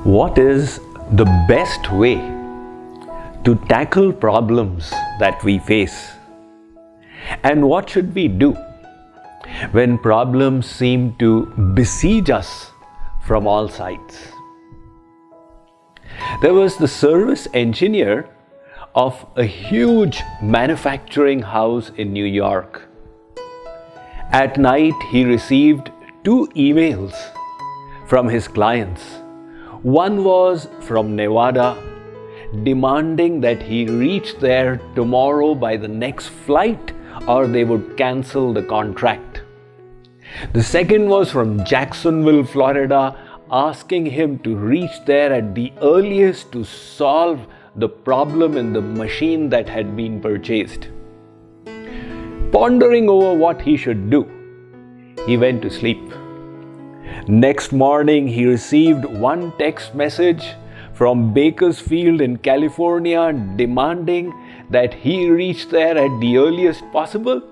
What is the best way to tackle problems that we face? And what should we do when problems seem to besiege us from all sides? There was the service engineer of a huge manufacturing house in New York. At night, he received 2 emails from his clients. One was from Nevada, demanding that he reach there tomorrow by the next flight or they would cancel the contract. The second was from Jacksonville, Florida, asking him to reach there at the earliest to solve the problem in the machine that had been purchased. Pondering over what he should do, he went to sleep. Next morning, he received one text message from Bakersfield in California demanding that he reach there at the earliest possible.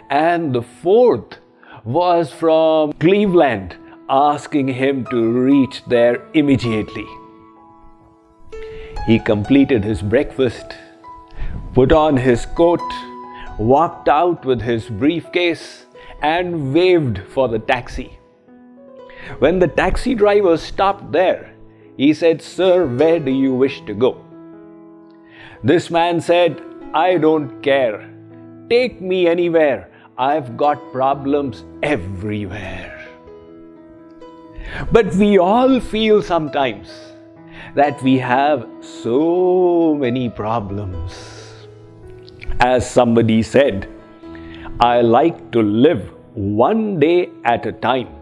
And the fourth was from Cleveland asking him to reach there immediately. He completed his breakfast, put on his coat, walked out with his briefcase, and waved for the taxi. When the taxi driver stopped there, he said, "Sir, where do you wish to go?" This man said, "I don't care. Take me anywhere. I've got problems everywhere." But we all feel sometimes that we have so many problems. As somebody said, "I like to live one day at a time."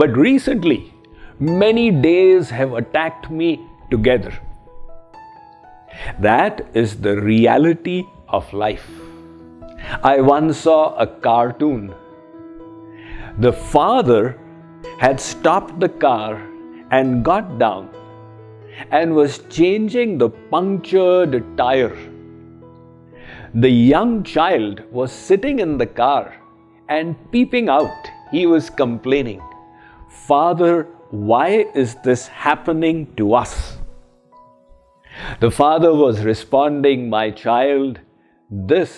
But recently, many days have attacked me together. That is the reality of life. I once saw a cartoon. The father had stopped the car and got down and was changing the punctured tire. The young child was sitting in the car and peeping out. He was complaining, "Father, why is this happening to us?" The father was responding, "My child, this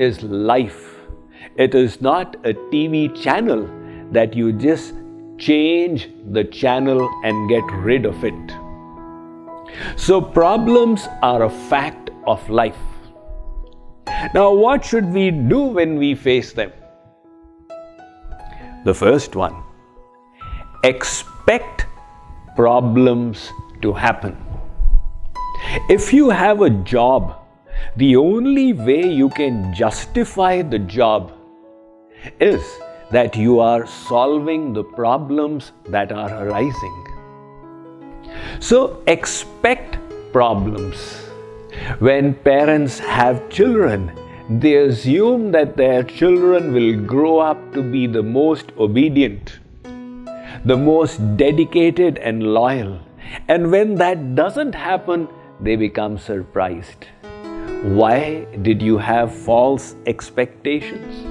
is life. It is not a TV channel that you just change the channel and get rid of it." So problems are a fact of life. Now, what should we do when we face them? The first one, expect problems to happen. If you have a job, the only way you can justify the job is that you are solving the problems that are arising. So expect problems. When parents have children, they assume that their children will grow up to be the most obedient, the most dedicated and loyal. And when that doesn't happen, they become surprised. Why did you have false expectations?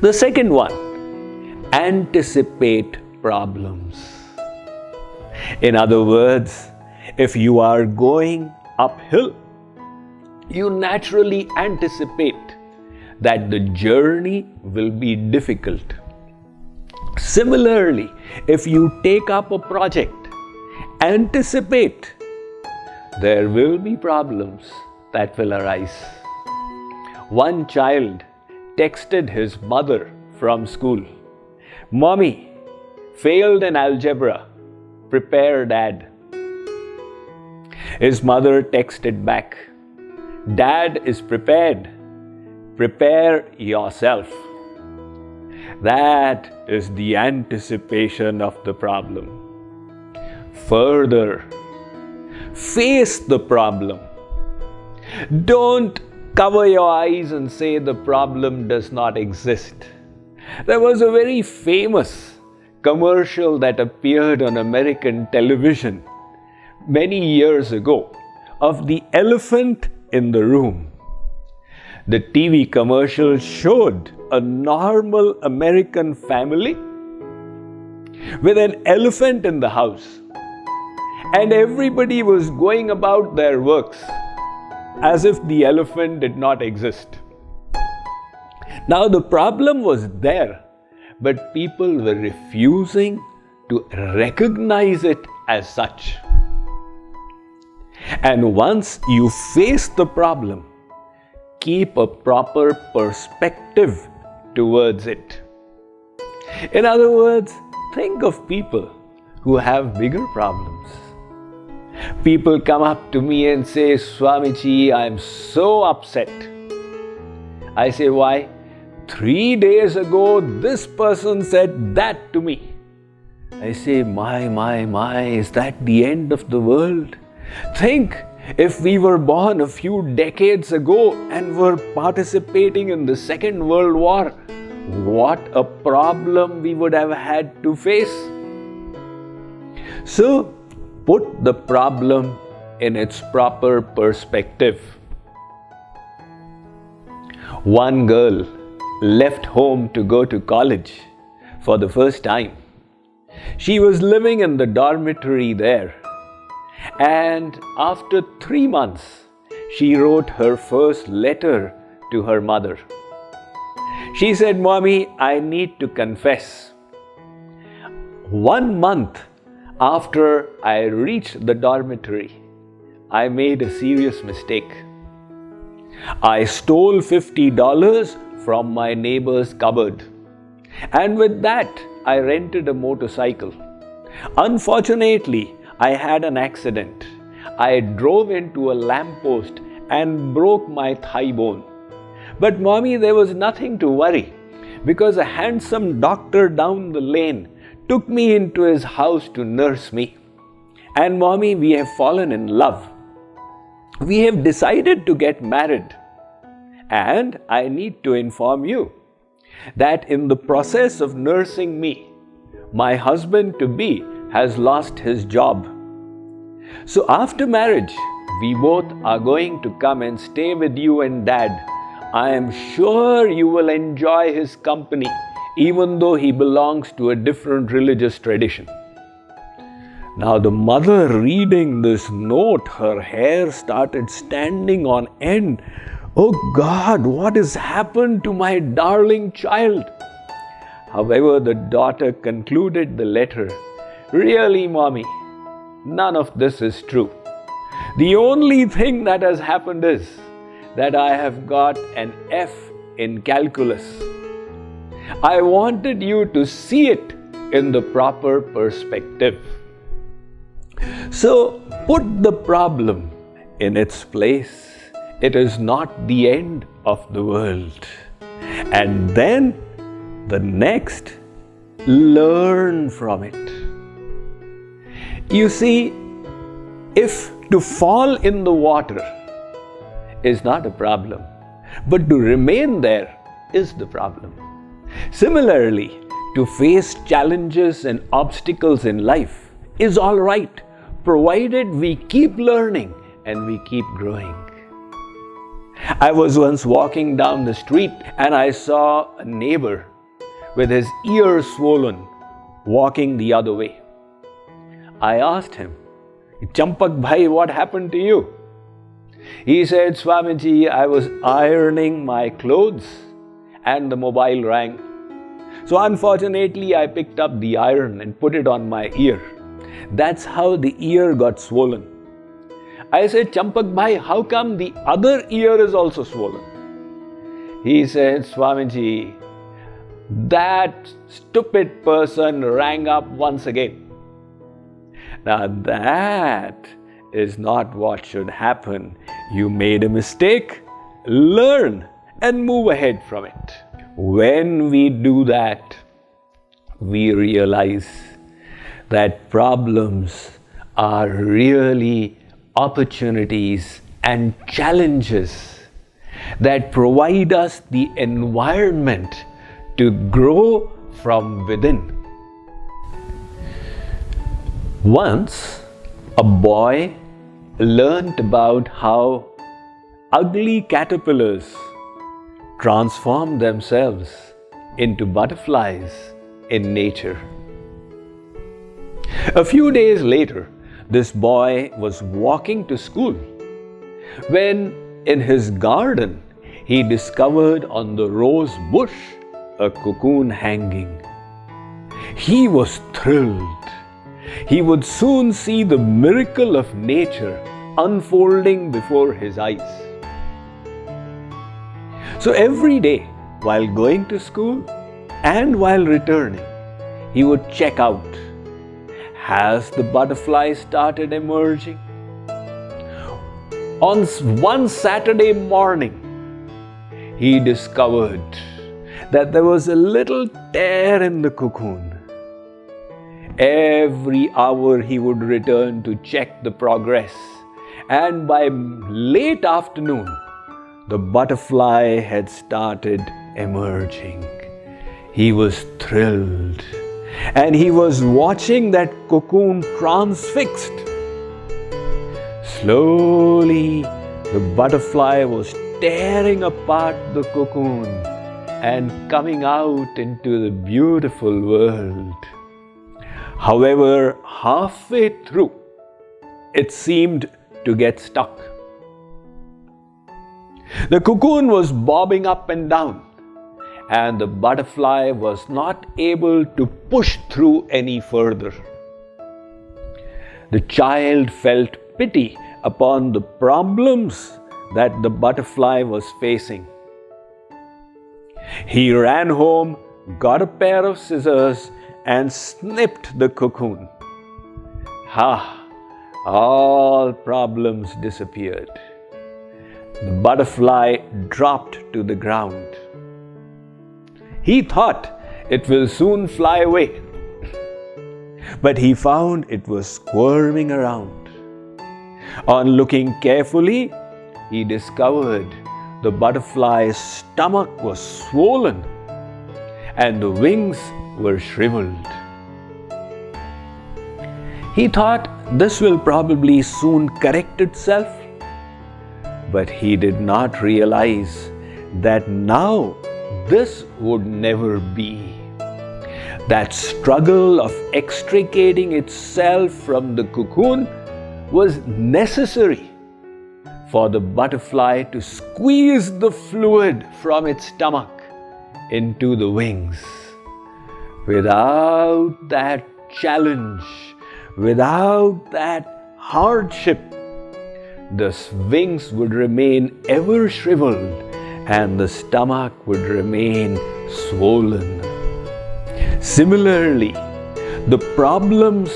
The second one, anticipate problems. In other words, if you are going uphill, you naturally anticipate that the journey will be difficult. Similarly, if you take up a project, anticipate there will be problems that will arise. One child texted his mother from school, "Mommy, failed in algebra. Prepare Dad." His mother texted back, "Dad is prepared. Prepare yourself." That is the anticipation of the problem. Further, face the problem. Don't cover your eyes and say the problem does not exist. There was a very famous commercial that appeared on American television many years ago of the elephant in the room. The TV commercial showed a normal American family with an elephant in the house. And everybody was going about their works as if the elephant did not exist. Now the problem was there, but people were refusing to recognize it as such. And once you face the problem, keep a proper perspective towards it. In other words, think of people who have bigger problems. People come up to me and say, Swamiji, I'm so upset. I say, why? 3 days ago, this person said that to me. I say, my, is that the end of the world? Think, if we were born a few decades ago and were participating in the Second World War, what a problem we would have had to face. So, put the problem in its proper perspective. One girl left home to go to college for the first time. She was living in the dormitory there. And after 3 months, she wrote her first letter to her mother. She said, Mommy, I need to confess. 1 month after I reached the dormitory, I made a serious mistake. I stole $50 from my neighbor's cupboard. And with that, I rented a motorcycle. Unfortunately, I had an accident. I drove into a lamppost and broke my thigh bone. But Mommy, there was nothing to worry because a handsome doctor down the lane took me into his house to nurse me. And Mommy, we have fallen in love. We have decided to get married. And I need to inform you that in the process of nursing me, my husband-to-be has lost his job. So after marriage, we both are going to come and stay with you and Dad. I am sure you will enjoy his company, even though he belongs to a different religious tradition. Now the mother reading this note, her hair started standing on end. Oh God, what has happened to my darling child? However, the daughter concluded the letter, Really, Mommy, none of this is true. The only thing that has happened is that I have got an F in calculus. I wanted you to see it in the proper perspective. So put the problem in its place. It is not the end of the world. And then the next, learn from it. You see, if to fall in the water is not a problem, but to remain there is the problem. Similarly, to face challenges and obstacles in life is all right, provided we keep learning and we keep growing. I was once walking down the street and I saw a neighbor with his ear swollen walking the other way. I asked him, Champak bhai, what happened to you? He said, Swamiji, I was ironing my clothes and the mobile rang. So unfortunately, I picked up the iron and put it on my ear. That's how the ear got swollen. I said, Champak bhai, how come the other ear is also swollen? He said, Swamiji, that stupid person rang up once again. Now that is not what should happen. You made a mistake, learn and move ahead from it. When we do that, we realize that problems are really opportunities and challenges that provide us the environment to grow from within. Once, a boy learned about how ugly caterpillars transform themselves into butterflies in nature. A few days later, this boy was walking to school when in his garden he discovered on the rose bush a cocoon hanging. He was thrilled. He would soon see the miracle of nature unfolding before his eyes. So every day, while going to school and while returning, he would check out. Has the butterfly started emerging? On one Saturday morning, he discovered that there was a little tear in the cocoon. Every hour he would return to check the progress, and by late afternoon, the butterfly had started emerging. He was thrilled, and he was watching that cocoon transfixed. Slowly, the butterfly was tearing apart the cocoon and coming out into the beautiful world. However, halfway through, it seemed to get stuck. The cocoon was bobbing up and down, and the butterfly was not able to push through any further. The child felt pity upon the problems that the butterfly was facing. He ran home, got a pair of scissors, and snipped the cocoon. All problems disappeared. The butterfly dropped to the ground. He thought it will soon fly away, but he found it was squirming around. On looking carefully, he discovered the butterfly's stomach was swollen and the wings were shriveled. He thought this will probably soon correct itself, but he did not realize that now this would never be. That struggle of extricating itself from the cocoon was necessary for the butterfly to squeeze the fluid from its stomach into the wings. Without that challenge, without that hardship, the wings would remain ever shriveled and the stomach would remain swollen. Similarly, the problems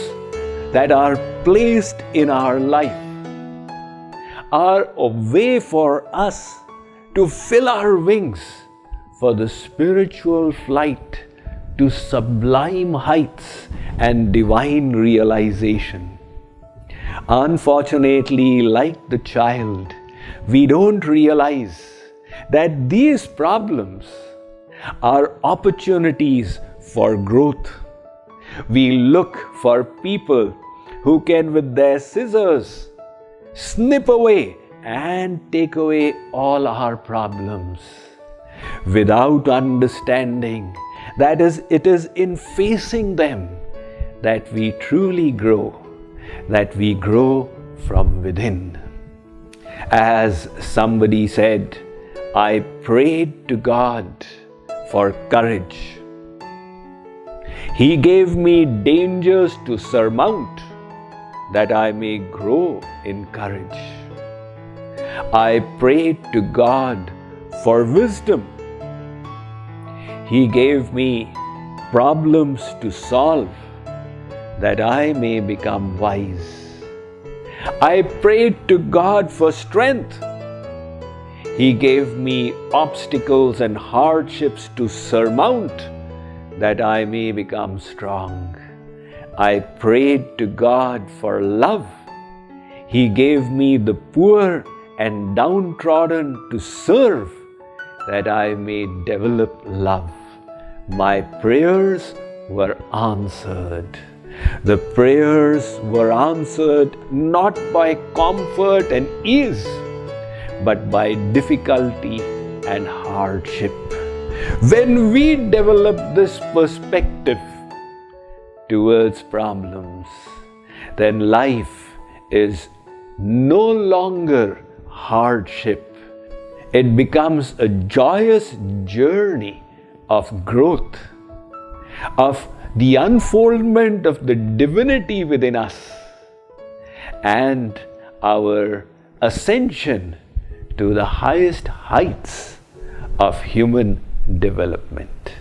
that are placed in our life are a way for us to fill our wings for the spiritual flight to sublime heights and divine realization. Unfortunately, like the child, we don't realize that these problems are opportunities for growth. We look for people who can, with their scissors, snip away and take away all our problems, without understanding that it is in facing them that we truly grow, that we grow from within. As somebody said, I prayed to God for courage. He gave me dangers to surmount that I may grow in courage. I prayed to God for wisdom. He gave me problems to solve that I may become wise. I prayed to God for strength. He gave me obstacles and hardships to surmount that I may become strong. I prayed to God for love. He gave me the poor and downtrodden to serve that I may develop love. My prayers were answered. The prayers were answered not by comfort and ease, but by difficulty and hardship. When we develop this perspective, towards problems, then life is no longer hardship. It becomes a joyous journey of growth, of the unfoldment of the divinity within us, and our ascension to the highest heights of human development.